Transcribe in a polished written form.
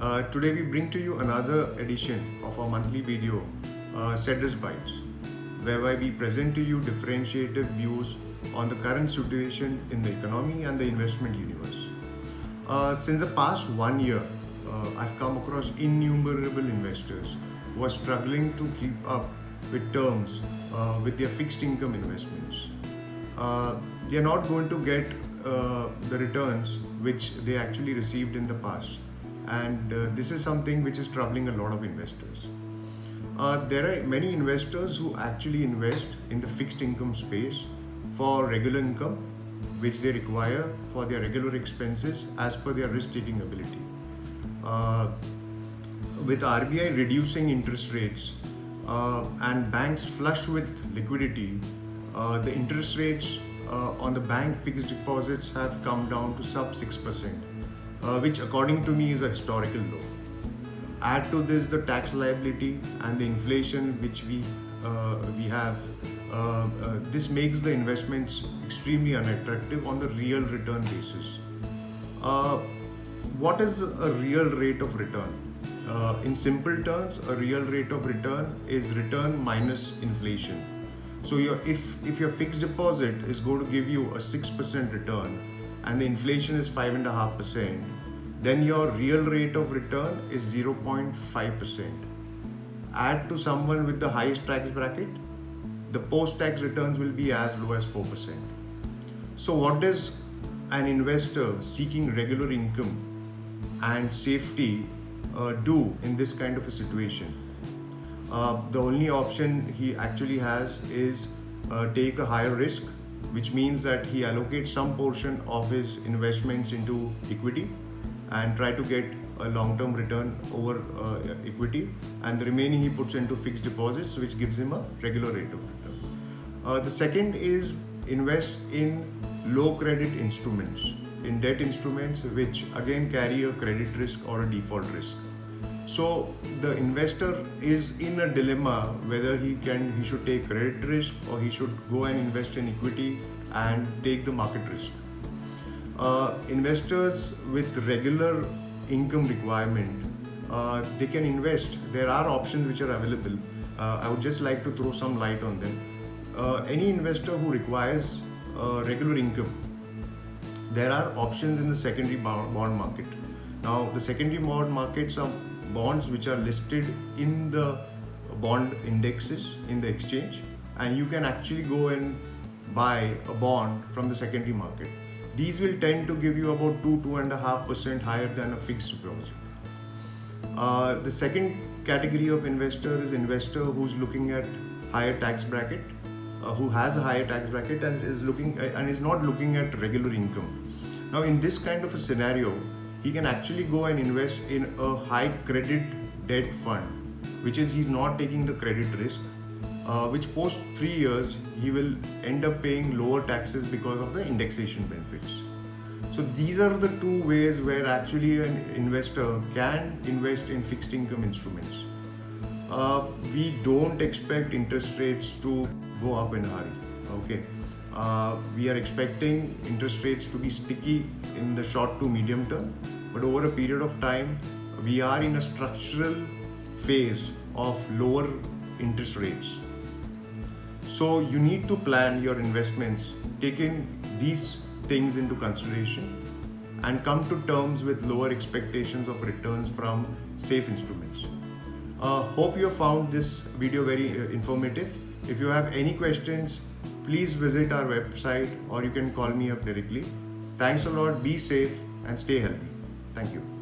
Today we bring to you another edition of our monthly video, Cedrus Bites, whereby we present to you differentiated views on the current situation in the economy and the investment universe. Since the past 1 year, I've come across innumerable investors who are struggling to keep up with terms with their fixed income investments. They are not going to get the returns which they actually received in the past, and this is something which is troubling a lot of investors. There are many investors who actually invest in the fixed income space for regular income which they require for their regular expenses as per their risk-taking ability. With RBI reducing interest rates and banks flush with liquidity, the interest rates on the bank fixed deposits have come down to sub 6%, which according to me is a historical low. Add to this the tax liability and the inflation which we have. This makes the investments extremely unattractive on the real return basis. What is a real rate of return? In simple terms, a real rate of return is return minus inflation. So if your fixed deposit is going to give you a 6% return and the inflation is 5.5%, then your real rate of return is 0.5%. Add to someone with the highest tax bracket, the post-tax returns will be as low as 4%. So what does an investor seeking regular income and safety do in this kind of a situation? The only option he actually has is take a higher risk, which means that he allocates some portion of his investments into equity and try to get a long-term return over equity, and the remaining he puts into fixed deposits, which gives him a regular rate of return. The second is invest in low credit instruments, in debt instruments which again carry a credit risk or a default risk. So the investor is in a dilemma whether he should take credit risk or he should go and invest in equity and take the market risk. Investors with regular income requirement, they can invest. There are options which are available. I would just like to throw some light on them. Any investor who requires regular income, there are options in the secondary bond market. Now, the secondary bond markets are bonds which are listed in the bond indexes in the exchange, and you can actually go and buy a bond from the secondary market. These will tend to give you about 2.5% higher than a fixed deposit. The second category of investor is investor who's looking at higher tax bracket, who has a higher tax bracket and is not looking at regular income. Now, in this kind of a scenario, he can actually go and invest in a high credit debt fund, which is he's not taking the credit risk, which post 3 years he will end up paying lower taxes because of the indexation benefits. So these are the two ways where actually an investor can invest in fixed income instruments. We don't expect interest rates to go up in a hurry. Okay. We are expecting interest rates to be sticky in the short to medium term, but over a period of time, we are in a structural phase of lower interest rates. So you need to plan your investments taking these things into consideration and come to terms with lower expectations of returns from safe instruments. Hope you have found this video very informative. If you have any questions, please visit our website or you can call me up directly. Thanks a lot, be safe and stay healthy. Thank you.